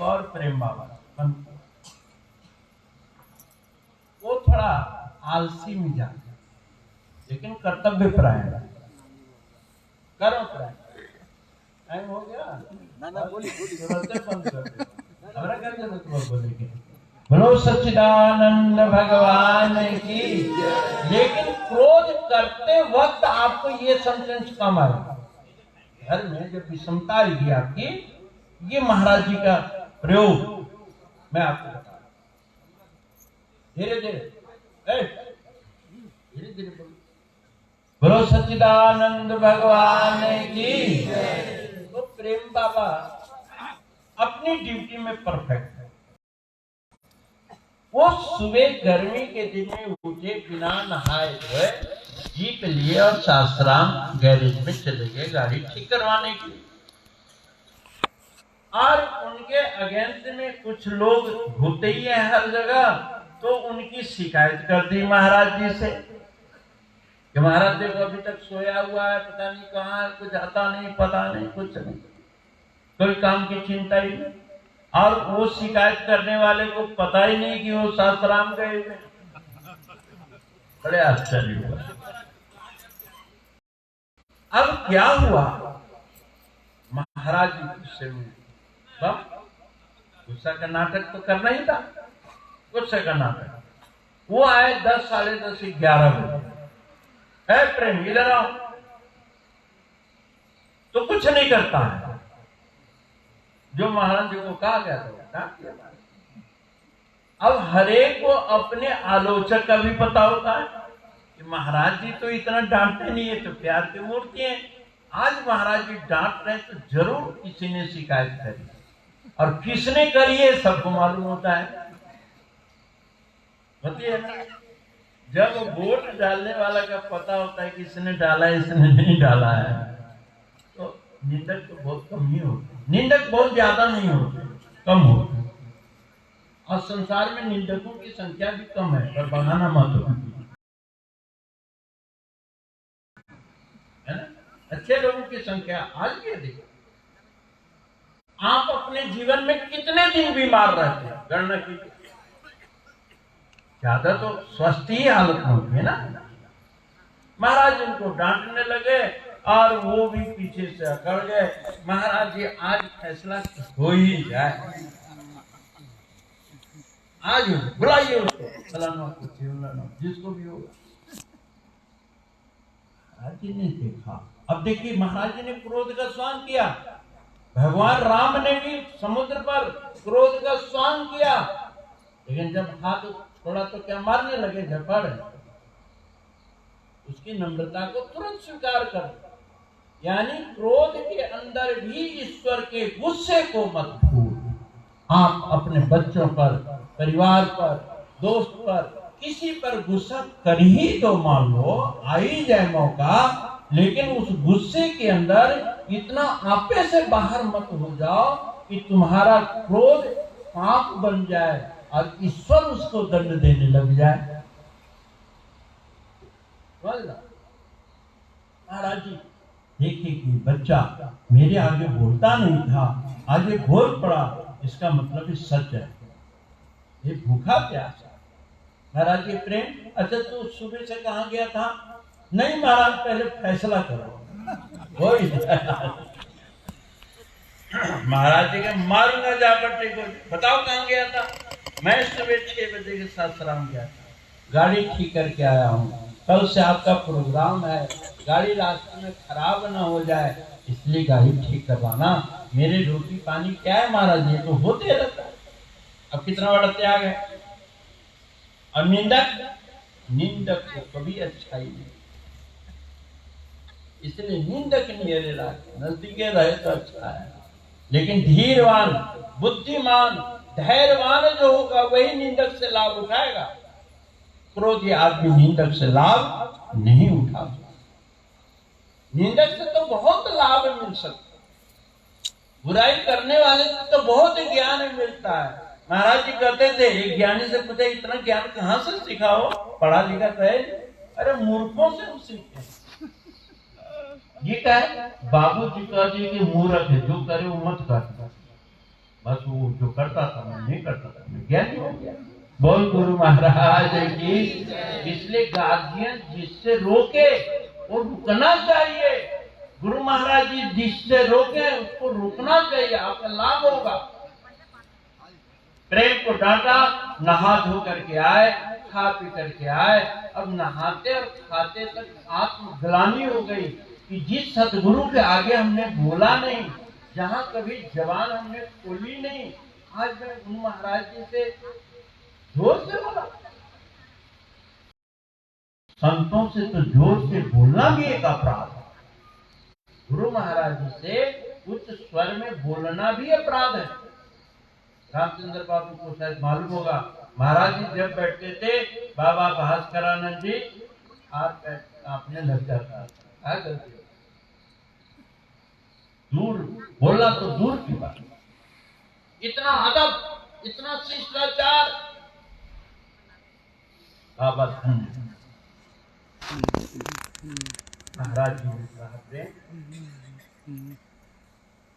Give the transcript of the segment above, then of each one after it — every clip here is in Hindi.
और प्रेम बाबा, वो थोड़ा आलसी मिजाज लेकिन कर्तव्य परायण, कर्म परायण। टाइम हो गया ना, बोली बोलो सच्चिदानंद भगवान की। लेकिन क्रोध करते वक्त आपको ये सेंटेंस कम आएगा। घर में जब विषमता आएगी आपकी, ये महाराज जी का प्रयोग मैं आपको बता रहा हूं। धीरे धीरे धीरे धीरे बोलो, बोलो सच्चिदानंद भगवान की। तो प्रेम बाबा अपनी ड्यूटी में परफेक्ट है। वो सुबह गर्मी के दिन में उठे बिना नहाए धोए जीप लिए और सासाराम गैरेज में चले गए गाड़ी ठीक करवाने के लिए। और उनके अगेंस्ट में कुछ लोग होते ही हैं हर जगह, तो उनकी शिकायत कर दी महाराज जी से कि महाराज देखो अभी तक सोया हुआ है, पता नहीं कहाँ है, कुछ आता नहीं, पता नहीं, कुछ नहीं, कोई काम की चिंता ही नहीं। और वो शिकायत करने वाले को पता ही नहीं कि वो सासाराम गए हुए। बड़े आश्चर्य हुआ। अब क्या हुआ, महाराज जी गुस्से में, गुस्सा का नाटक तो करना ही था, गुस्से का नाटक। वो आए 10, साढ़े 10, 11 बजे। है प्रेम इधर आओ, तो कुछ नहीं करता है जो महाराज जी को कहा गया था। अब हरेक को अपने आलोचक का भी पता होता है कि महाराज जी तो इतना डांटते नहीं है, तो प्यार की मूर्ति है। आज महाराज जी डांट रहे तो जरूर किसी ने शिकायत करी, और किसने करी है सबको मालूम होता है। होती है ना, जब वोट डालने वाला का पता होता है कि इसने डाला है इसने नहीं डाला है, तो निंदक तो बहुत कम ही होते, निंदक बहुत ज्यादा नहीं होते, कम होते। और संसार में निंदकों की संख्या भी कम है, पर बढ़ाना मत हो, है ना। अच्छे लोगों की संख्या आज भी अधिक। आप अपने जीवन में कितने दिन बीमार रहते हैं, गणना कीजिए। ज्यादा तो स्वस्थ ही हालत में होती है ना। महाराज उनको डांटने लगे और वो भी पीछे से अकड़ गए। महाराज जी आज फैसला हो ही जाए, आज बुलाइए उसको, फलाना जिसको भी होगा। महाराज जी ने देखा। अब देखिए महाराज जी ने क्रोध का स्वांग किया, भगवान राम ने भी समुद्र पर क्रोध का स्वांग किया, लेकिन जब हाथ थोड़ा तो क्या मारने लगे झपड़, उसकी नम्रता को तुरंत स्वीकार कर। यानी क्रोध के अंदर भी ईश्वर के गुस्से को मत भूल। आप अपने बच्चों पर, परिवार पर, दोस्त पर, किसी पर गुस्सा कर ही दो, मान लो आ ही जाए मौका, लेकिन उस गुस्से के अंदर इतना आपे से बाहर मत हो जाओ कि तुम्हारा क्रोध पाप बन जाए और ईश्वर उसको दंड देने लग जाए। महाराज जी देखिए कि बच्चा मेरे आगे बोलता नहीं था, आगे बोल पड़ा, इसका मतलब ये सच है, ये भूखा प्यासा। महाराज जी प्रेम, अच्छा तू सुबह से कहाँ गया था? नहीं महाराज पहले फैसला करो। महाराज जी के मारूंगा जापट्टी को, बताओ कहाँ गया था? मैं सुबह 6 बजे के सासाराम गया था, गाड़ी ठीक करके आया हूँ। कल से आपका प्रोग्राम है, गाड़ी रास्ते में खराब ना हो जाए इसलिए गाड़ी ठीक करवाना। मेरे रोटी पानी क्या है महाराज जी, तो होते रहता है। अब कितना बड़ा त्याग है। और निंदक को कभी अच्छा ही नहीं, इसलिए निंदक नहीं नजदीके रहे तो अच्छा है। लेकिन धीरवान, बुद्धिमान, धैर्यवान जो होगा वही निंदक से लाभ उठाएगा। क्रोधी आदमी निंदक से लाभ नहीं उठा सकता। निंदक से तो बहुत लाभ मिल सकता, बुराई करने वाले से तो बहुत ज्ञान मिलता है। महाराज जी कहते थे, एक ज्ञानी से पूछा इतना ज्ञान कहाँ से सीखा हो? पढ़ा लिखा तो है? अरे मूर्खों से हम सीखे। ये क्या है? बाबू जी कह दिए कि मूर्ख है, जो करे वो मत कर। बस वो जो करता था मैं नहीं करता था, मैं ज्ञानी हो गया। बोल गुरु महाराज की। इसलिए गार्जियन जिससे रोके वो रुकना चाहिए। गुरु महाराज जी जिससे रोके उसको रुकना चाहिए, आपका लाभ होगा। प्रेम को डांटा, नहा धो करके आए, खा पी करके आए, अब नहाते और खाते तक आत्मग्लानि हो गई कि जिस सदगुरु के आगे हमने बोला नहीं, जहां कभी जबान हमने खोली नहीं, आज मैं गुरु महाराज जी से जोर से बोला। संतों से तो जोर से बोलना भी एक अपराध है। गुरु महाराज जी से उच्च स्वर में बोलना भी अपराध है। रामचंद्र बाबू को शायद मालूम होगा, महाराज जी जब बैठते थे, बाबा भास्करानंद जी हाथ आपने लग जाता, दूर बोलना तो दूर की बात, इतना अदब, इतना शिष्टाचार। बाबा धन्य महाराज जी ने कहा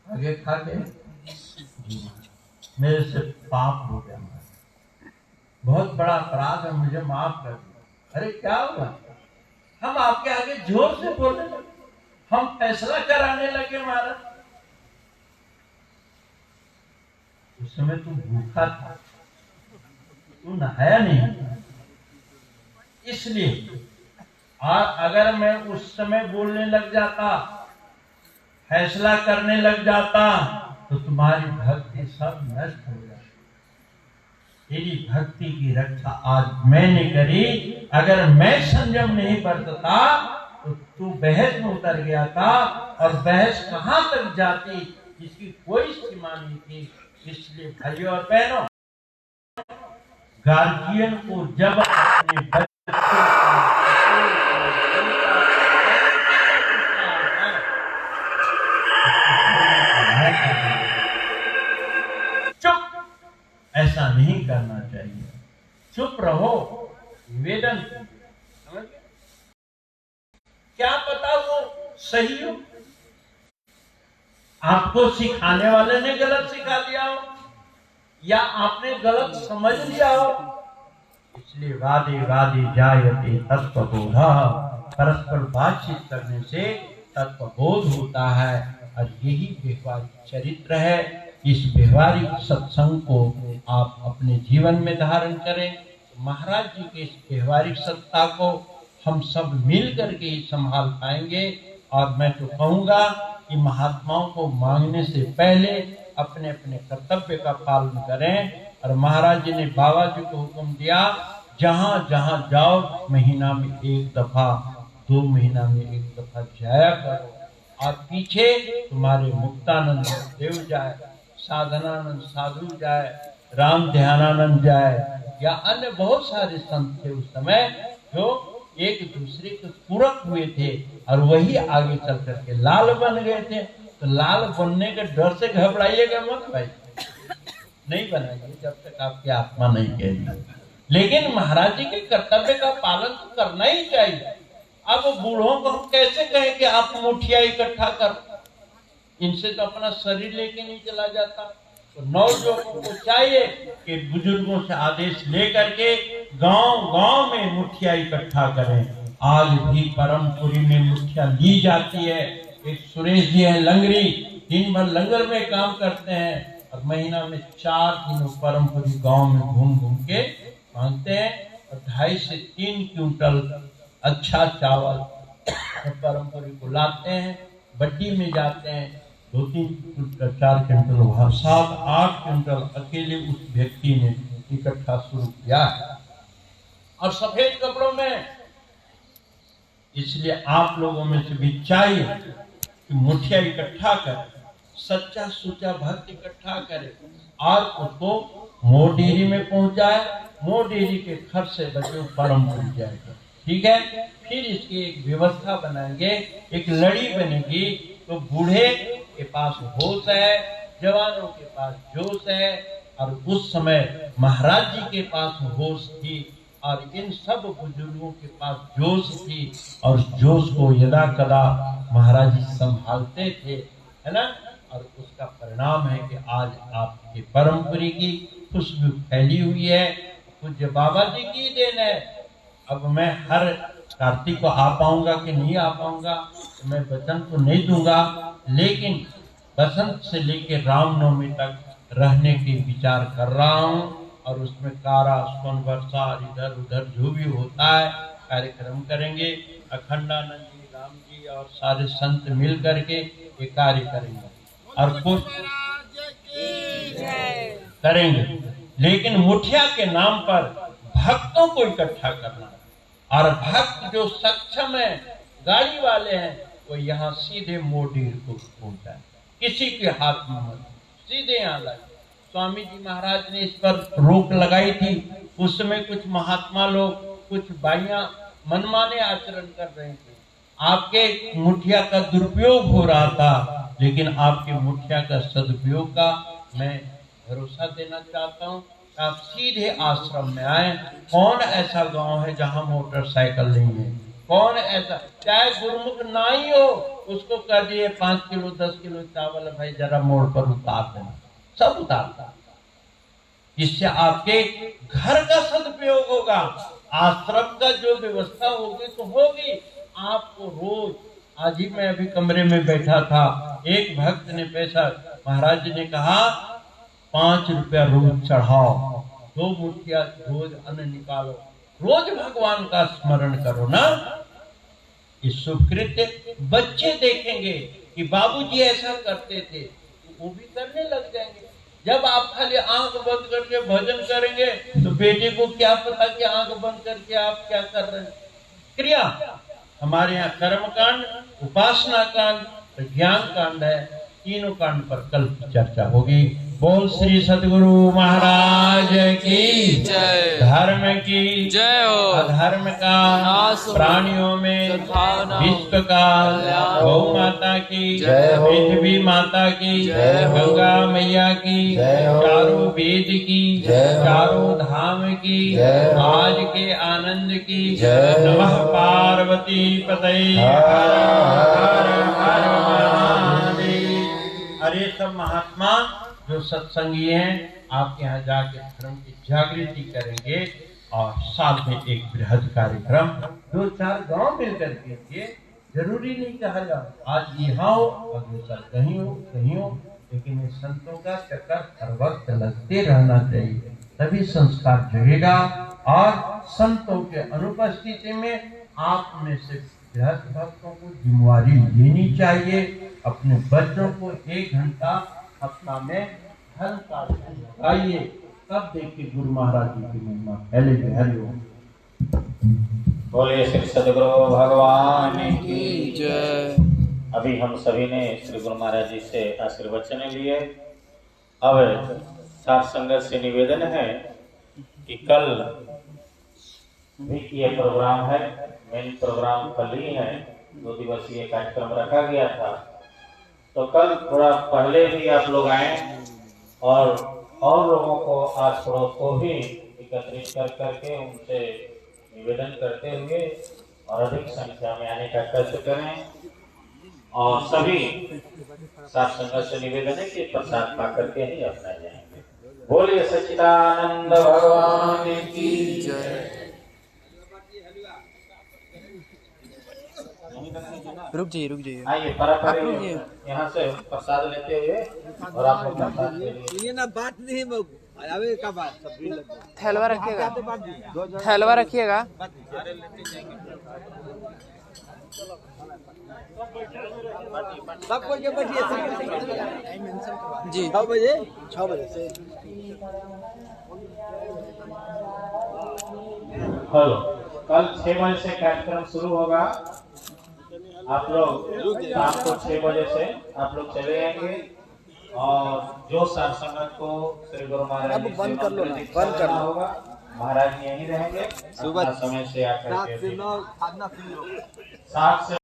आगे खा के मेरे से पाप हो गया, बहुत बड़ा अपराध है, मुझे माफ कर दो। अरे क्या हुआ? हम आपके आगे जोर से बोलने लगे, हम फैसला कराने लगे महाराज। उस समय तू भूखा था, तू नहाया नहीं, इसलिए। और अगर मैं उस समय बोलने लग जाता, फैसला करने लग जाता, तो तुम्हारी भक्ति सब नष्ट हो जाती। तेरी भक्ति की रक्षा आज मैंने करी। अगर मैं संयम नहीं बरतता तो तू बहस में उतर गया था, और बहस कहां तक जाती इसकी कोई सीमा नहीं थी। इसलिए भाइयों और बहनों, गार्जियन को जब अपने बच्चे चुप ऐसा नहीं करना चाहिए। चुप रहो, निवेदन। क्या पता वो सही हो, आपको सिखाने वाले ने गलत सिखा दिया हो, या आपने गलत समझ लिया हो। इसलिए वादे वादे जायते तत्वबोधा, परस्पर बातचीत करने से तत्वबोध होता है। और यही व्यवहारिक चरित्र है। इस व्यवहारिक सत्संग को आप अपने जीवन में धारण करें। महाराज जी के इस व्यवहारिक सत्ता को हम सब मिल करके ही संभाल पाएंगे। और मैं तो कहूँगा कि महात्माओं को मांगने से पहले अपने अपने कर्तव्य का पालन करें। और महाराज जी ने बाबा जी को हुक्म दिया, जहाँ जहाँ जाओ महीना में एक दफा, 2 महीना में एक दफा जाया करो। और पीछे तुम्हारे मुक्तानंद देव जाए, साधनानंद साधु जाए, राम ध्यानानंद जाए, या अन्य बहुत सारे संत थे उस समय जो एक दूसरे के पूरक हुए थे, और वही आगे चल करके लाल बन गए थे। तो लाल बनने के डर से घबराइएगा मत भाई, नहीं बनाइए जब तक आपकी आत्मा नहीं कहेगी। लेकिन महाराज जी के कर्तव्य का पालन तो करना ही चाहिए। अब बूढ़ों को हम कैसे कहें कि आप मुठिया इकट्ठा कर, इनसे तो अपना शरीर लेके नहीं चला जाता। तो नौजवानों को चाहिए कि बुजुर्गों से आदेश लेकर के गांव गांव में मुठिया इकट्ठा करें। आज भी परमपुरी में मुठिया ली जाती है। एक सुरेश जी है लंगरी, दिन भर लंगर में काम करते हैं, और महीना में 4 दिन परमपुरी गांव में घूम घूम के मांगते हैं। और 2.5 से 3 क्विंटल अच्छा चावल परमपुरी को लाते हैं, बड्डी में जाते हैं, 2-3 क्विंटल 4 क्विंटल वहां 7-8 क्विंटल अकेले उस व्यक्ति ने इकट्ठा शुरू किया है, और सफेद कपड़ों में। इसलिए आप लोगों में से भी चाहिए कि मुठिया इकट्ठा करें, सच्चा सुच्चा भक्त इकट्ठा करें, और उसको मोर डेयरी में पहुंचाए। मोर डेयरी के खर्च से बचे परमपुरी जाएगा, ठीक है। फिर इसकी एक व्यवस्था बनाएंगे, एक लड़ी बनेगी। तो बूढ़े के पास होश है, जवानों के पास जोश है, और उस समय महाराज जी के पास होश थी, और इन सब बुजुर्गों के पास जोश थी। और जोश को यदा कदा महाराज जी संभालते थे, है ना। और उसका परिणाम है कि आज आपके परमपुरी की खुशबू फैली हुई है। पूज्य बाबा जी की देन है। अब मैं हर कार्तिक को आ पाऊंगा कि नहीं आ पाऊंगा, तो मैं वचन तो नहीं दूंगा, लेकिन बसंत से लेकर रामनवमी तक रहने के विचार कर रहा हूँ। और उसमें कारा सोन वर्षा इधर उधर जो भी होता है कार्यक्रम करेंगे। अखंडानंद जी, राम जी और सारे संत मिल करके ये कार्य करेंगे और कुछ करेंगे, लेकिन मुखिया के नाम पर भक्तों को इकट्ठा करना, और भक्त जो सक्षम है, गाड़ी वाले हैं, वो यहाँ सीधे मोडीर को पहुंचाए, किसी के हाथ में मत, सीधे यहाँ लाए। स्वामी जी महाराज ने इस पर रोक लगाई थी, उस समय कुछ महात्मा लोग, कुछ बाइयां मनमाने आचरण कर रहे थे। आपके मुखिया का दुरुपयोग हो रहा था, लेकिन आपके मुखिया का सदुपयोग का मैं भरोसा देना चाहता हूँ। आप सीधे आश्रम में आए। कौन ऐसा गांव है जहां मोटरसाइकिल नहीं है? कौन ऐसा, चाहे गुरुमुख ना ही हो, उसको कह दिए 5 किलो 10 किलो चावल भाई जरा मोड़ पर उतार देना, सब उतारता। इससे आपके घर का सदुपयोग होगा, आश्रम का जो व्यवस्था होगी तो होगी। आपको रोज, आज ही मैं अभी कमरे में बैठा था, एक भक्त ने पैसा, महाराज जी ने कहा 5 रुपया रोज चढ़ाओ, 2 मुठिया रोज अन्न निकालो, रोज भगवान का स्मरण करो ना। इस सुकृत्य बच्चे देखेंगे कि बाबूजी ऐसा करते थे, वो भी करने लग जाएंगे। जब आप खाली आंख बंद करके भजन करेंगे तो बेटे को क्या पता कि आंख बंद करके आप क्या कर रहे हैं। क्रिया हमारे यहाँ कर्म कांड, उपासना कांड, ज्ञान कांड है, तीनों कांड पर कल की चर्चा होगी। बोल श्री सद्गुरु महाराज की जय। धर्म की जय हो। अधर्म का प्राणियों में विश्व का, गौ माता की जय, पृथ्वी माता की जय, गंगा मैया की, चारों वेद की जय, चारों धाम की जय, आज के आनंद की जय। नमः पार्वती पतये हर हर हर महादेव। अरे सब महात्मा जो सत्संगी हैं, आपके यहाँ जाके धर्म की जागृति करेंगे और साल में एक बृहद कार्यक्रम 2-4 गांव मिलकर के किए। जरूरी नहीं कहा जाए आज यहाँ हो, अगले साल कहीं हो कहीं हो, लेकिन इस संतों का चक्कर हर वक्त लगते रहना चाहिए, तभी संस्कार जगेगा। और संतों के अनुपस्थिति में आप में से बृहद भक्तों को जिम्मेवारी लेनी चाहिए। अपने बच्चों को 1 घंटा अपना में धर्म का आइए, तब देखिए गुरु महाराज जी की महिमा फैलेगी। हरिओम। बोलिए श्री सद्गुरु भगवान की जय। अभी हम सभी ने श्री गुरु महाराज जी से आशीर्वचन लिए। अब साथ संगत से निवेदन है कि कल भी ये प्रोग्राम है, मेन प्रोग्राम कल ही है, 2 दिवसीय कार्यक्रम रखा गया था। तो कल थोड़ा पहले भी आप लोग आए और लोगों को, आस पड़ोस को भी एकत्रित करके उनसे निवेदन करते हुए और अधिक संख्या में आने का कष्ट करें। और सभी साथ संगत से निवेदन है कि प्रसाद पा करके ही अपना जाएंगे। बोलिए सच्चिदानंद भगवान की जय। रुक जाइए आइए परापर यहाँ से प्रसाद लेते हुए, और आप लोग प्रसाद ले लीजिए। ये ना बात नहीं आवे का बात, सब भीड़ लग गई। थैलवा रखिएगा, थैलवा रखिएगा। सब कोई बैठिए जी। 6 बजे से हेलो, कल 6 बजे से कार्यक्रम शुरू होगा। आप लोग शाम को 6 बजे से आप लोग चले जाएंगे और जो साथ संगत को श्री गुरु महाराज जी बंद कर लो, बंद करना होगा। महाराज यहीं रहेंगे, सुबह समय से आकर के 7 से 9 खाना फ्री होगा। 7 से